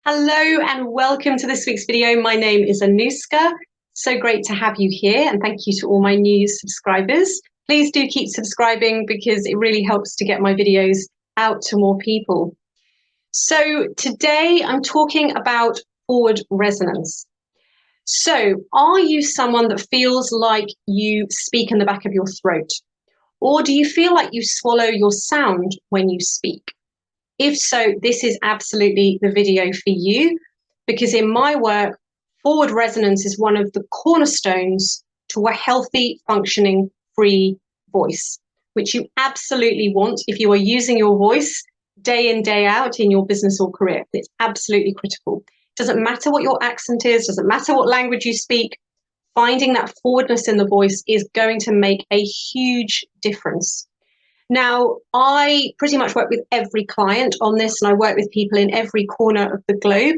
Hello and welcome to this week's video. My name is Anuska. So great to have you here, and thank you to all my new subscribers. Please do keep subscribing because it really helps to get my videos out to more people. So today I'm talking about forward resonance. So are you someone that feels like you speak in the back of your throat? Or do you feel like you swallow your sound when you speak? If so, this is absolutely the video for you, because in my work, forward resonance is one of the cornerstones to a healthy, functioning, free voice, which you absolutely want if you are using your voice day in, day out in your business or career. It's absolutely critical. It doesn't matter what your accent is, doesn't matter what language you speak, finding that forwardness in the voice is going to make a huge difference. Now, I pretty much work with every client on this, and I work with people in every corner of the globe.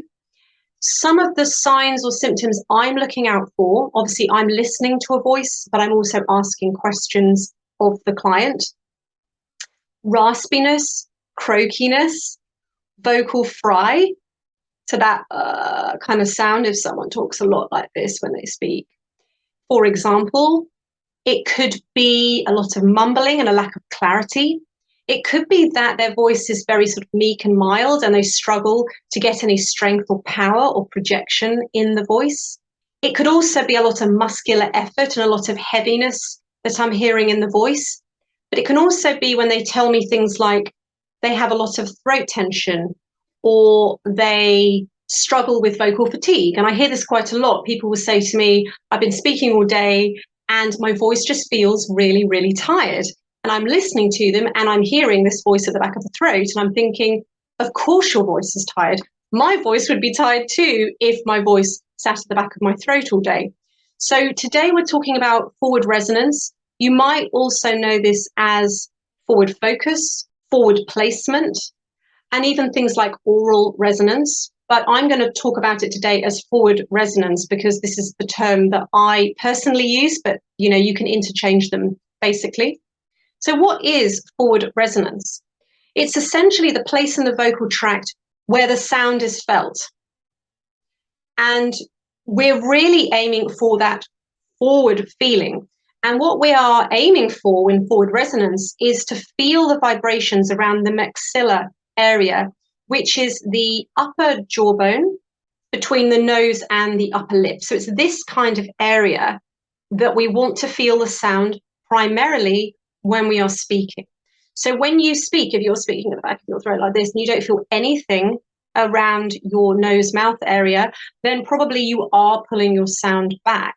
Some of the signs or symptoms I'm looking out for, obviously I'm listening to a voice, but I'm also asking questions of the client. Raspiness, croakiness, vocal fry, so that kind of sound if someone talks a lot like this when they speak. For example, it could be a lot of mumbling and a lack of clarity. It could be that their voice is very sort of meek and mild and they struggle to get any strength or power or projection in the voice. It could also be a lot of muscular effort and a lot of heaviness that I'm hearing in the voice. But it can also be when they tell me things like they have a lot of throat tension or they struggle with vocal fatigue. And I hear this quite a lot. People will say to me, I've been speaking all day and my voice just feels really, really tired. And I'm listening to them and I'm hearing this voice at the back of the throat. And I'm thinking, of course your voice is tired. My voice would be tired too if my voice sat at the back of my throat all day. So today we're talking about forward resonance. You might also know this as forward focus, forward placement, and even things like oral resonance. But I'm going to talk about it today as forward resonance because this is the term that I personally use, but you can interchange them basically. So what is forward resonance? It's essentially the place in the vocal tract where the sound is felt. And we're really aiming for that forward feeling. And what we are aiming for in forward resonance is to feel the vibrations around the maxilla area, which is the upper jawbone between the nose and the upper lip. So it's this kind of area that we want to feel the sound primarily when we are speaking. So when you speak, if you're speaking at the back of your throat like this, and you don't feel anything around your nose-mouth area, then probably you are pulling your sound back.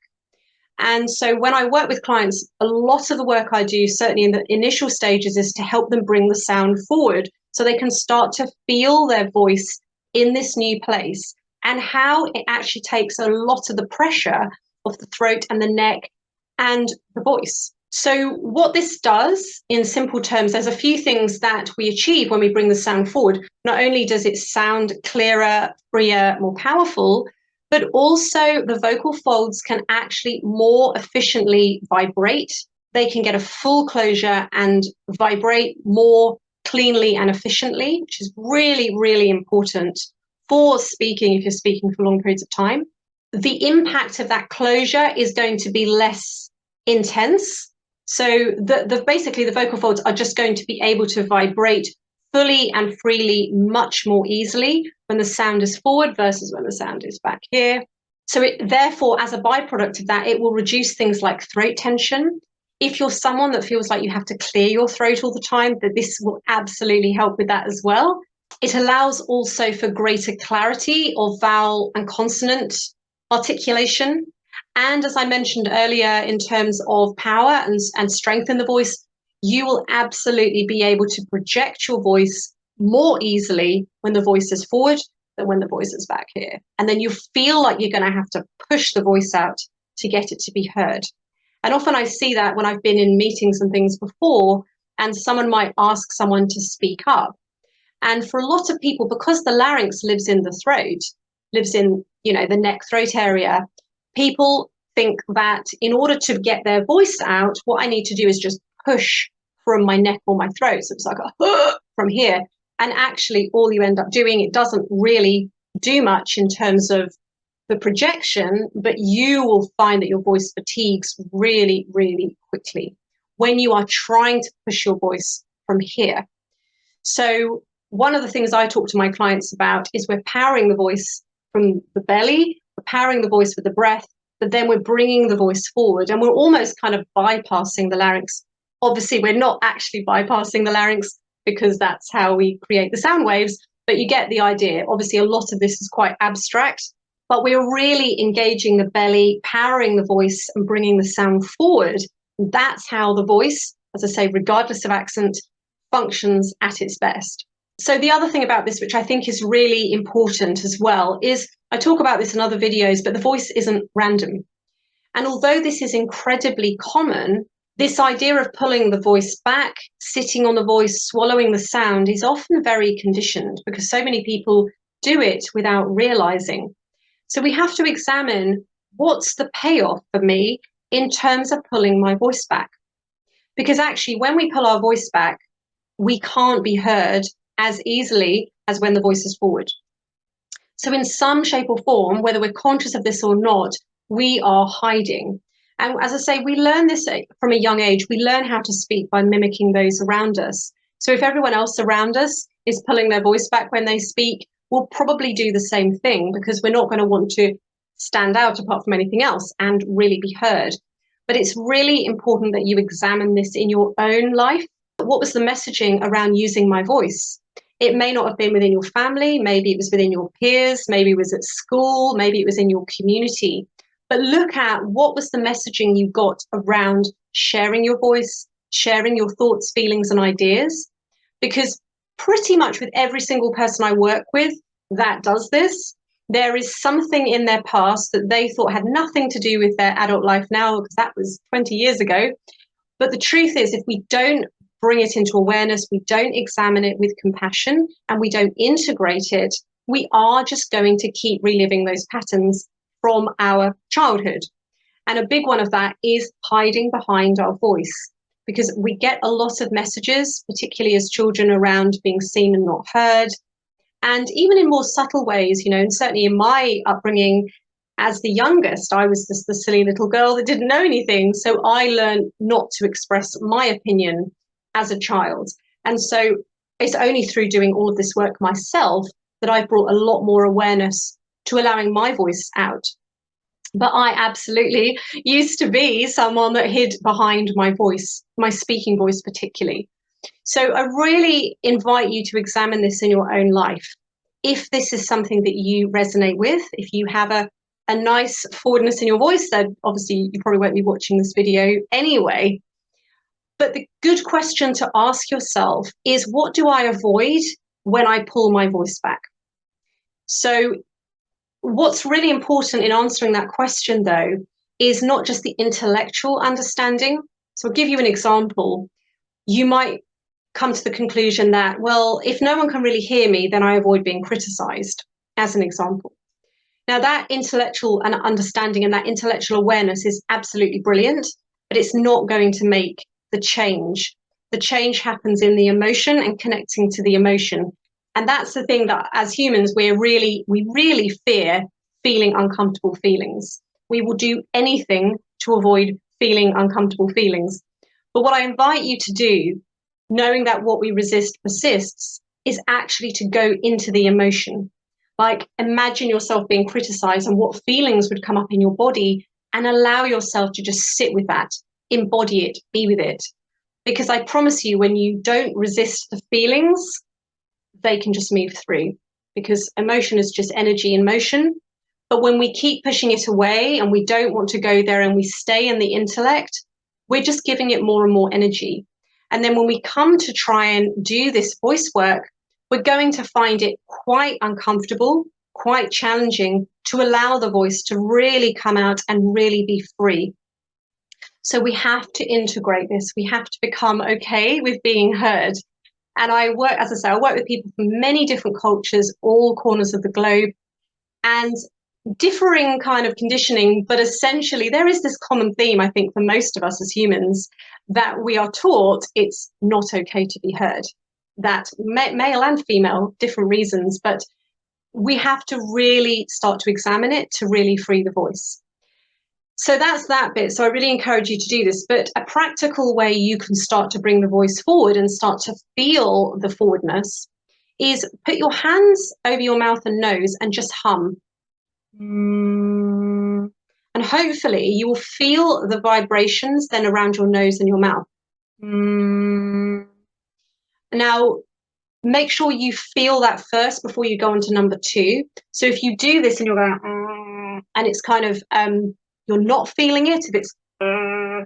And so when I work with clients, a lot of the work I do, certainly in the initial stages, is to help them bring the sound forward so they can start to feel their voice in this new place and how it actually takes a lot of the pressure off the throat and the neck and the voice. So what this does, in simple terms, there's a few things that we achieve when we bring the sound forward. Not only does it sound clearer, freer, more powerful, but also the vocal folds can actually more efficiently vibrate. They can get a full closure and vibrate more cleanly and efficiently, which is really, really important for speaking if you're speaking for long periods of time. The impact of that closure is going to be less intense. So basically the vocal folds are just going to be able to vibrate fully and freely much more easily when the sound is forward versus when the sound is back here. So therefore, as a byproduct of that, it will reduce things like throat tension. If you're someone that feels like you have to clear your throat all the time, that this will absolutely help with that as well. It allows also for greater clarity of vowel and consonant articulation. And as I mentioned earlier, in terms of power and strength in the voice, you will absolutely be able to project your voice more easily when the voice is forward than when the voice is back here. And then you feel like you're going to have to push the voice out to get it to be heard. And often I see that when I've been in meetings and things before, and someone might ask someone to speak up. And for a lot of people, because the larynx lives in the throat, lives in, the neck throat area, people think that in order to get their voice out, what I need to do is just push from my neck or my throat. So it's like from here. And actually all you end up doing, it doesn't really do much in terms of the projection, but you will find that your voice fatigues really, really quickly when you are trying to push your voice from here. So one of the things I talk to my clients about is we're powering the voice from the belly, we're powering the voice with the breath, but then we're bringing the voice forward and we're almost kind of bypassing the larynx. Obviously, we're not actually bypassing the larynx because that's how we create the sound waves, but you get the idea. Obviously, a lot of this is quite abstract, but we're really engaging the belly, powering the voice and bringing the sound forward. That's how the voice, as I say, regardless of accent, functions at its best. So the other thing about this, which I think is really important as well, is I talk about this in other videos, but the voice isn't random. And although this is incredibly common, this idea of pulling the voice back, sitting on the voice, swallowing the sound is often very conditioned because so many people do it without realizing. So we have to examine what's the payoff for me in terms of pulling my voice back. Because actually, when we pull our voice back, we can't be heard as easily as when the voice is forward. So in some shape or form, whether we're conscious of this or not, we are hiding. And as I say, we learn this from a young age. We learn how to speak by mimicking those around us. So if everyone else around us is pulling their voice back when they speak, we'll probably do the same thing because we're not going to want to stand out apart from anything else and really be heard. But it's really important that you examine this in your own life. What was the messaging around using my voice? It may not have been within your family, maybe it was within your peers, maybe it was at school, maybe it was in your community. But look at what was the messaging you got around sharing your voice, sharing your thoughts, feelings, and ideas. Because pretty much with every single person I work with that does this, there is something in their past that they thought had nothing to do with their adult life now, because that was 20 years ago. But the truth is, if we don't bring it into awareness, we don't examine it with compassion, and we don't integrate it, we are just going to keep reliving those patterns from our childhood. And a big one of that is hiding behind our voice, because we get a lot of messages, particularly as children, around being seen and not heard. And even in more subtle ways, and certainly in my upbringing, as the youngest, I was just the silly little girl that didn't know anything. So I learned not to express my opinion as a child. And so it's only through doing all of this work myself that I've brought a lot more awareness to allowing my voice out. But I absolutely used to be someone that hid behind my voice, my speaking voice particularly. So I really invite you to examine this in your own life. If this is something that you resonate with, if you have a nice forwardness in your voice, then obviously you probably won't be watching this video anyway. But the good question to ask yourself is, what do I avoid when I pull my voice back? So what's really important in answering that question, though, is not just the intellectual understanding. So I'll give you an example. You might come to the conclusion that, well, if no one can really hear me, then I avoid being criticized, as an example. Now, that intellectual and understanding and that intellectual awareness is absolutely brilliant, but it's not going to make the change. The change happens in the emotion and connecting to the emotion. And that's the thing that as humans, we really fear feeling uncomfortable feelings. We will do anything to avoid feeling uncomfortable feelings. But what I invite you to do, knowing that what we resist persists, is actually to go into the emotion. Like, imagine yourself being criticized and what feelings would come up in your body, and allow yourself to just sit with that, embody it, be with it. Because I promise you, when you don't resist the feelings, they can just move through, because emotion is just energy in motion. But when we keep pushing it away and we don't want to go there and we stay in the intellect, we're just giving it more and more energy. And then when we come to try and do this voice work, we're going to find it quite uncomfortable, quite challenging to allow the voice to really come out and really be free. So we have to integrate this. We have to become okay with being heard. And I work, as I say, I work with people from many different cultures, all corners of the globe, and differing kind of conditioning, but essentially there is this common theme, I think, for most of us as humans, that we are taught it's not okay to be heard. That male and female, different reasons, but we have to really start to examine it to really free the voice. So that's that bit. So I really encourage you to do this. But a practical way you can start to bring the voice forward and start to feel the forwardness is put your hands over your mouth and nose and just hum. And hopefully you will feel the vibrations then around your nose and your mouth. Now, make sure you feel that first before you go on to number 2. So if you do this and you're going, and it's kind of, you're not feeling it, if it's the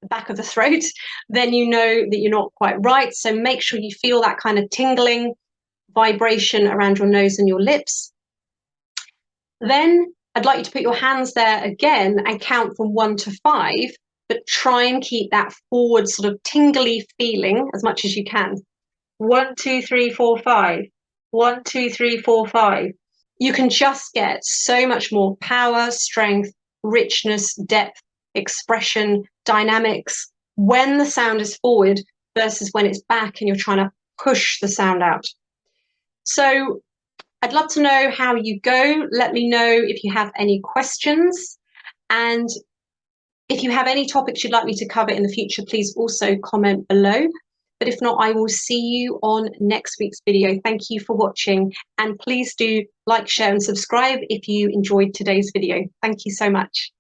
back of the throat, then you know that you're not quite right. So make sure you feel that kind of tingling vibration around your nose and your lips. Then I'd like you to put your hands there again and count from 1 to 5, but try and keep that forward sort of tingly feeling as much as you can. 1, 2, 3, 4, 5. 1, 2, 3, 4, 5. You can just get so much more power, strength, richness, depth, expression, dynamics when the sound is forward versus when it's back and you're trying to push the sound out. So I'd love to know how you go. Let me know if you have any questions. And if you have any topics you'd like me to cover in the future, please also comment below. But if not, I will see you on next week's video. Thank you for watching. And please do like, share, and subscribe if you enjoyed today's video. Thank you so much.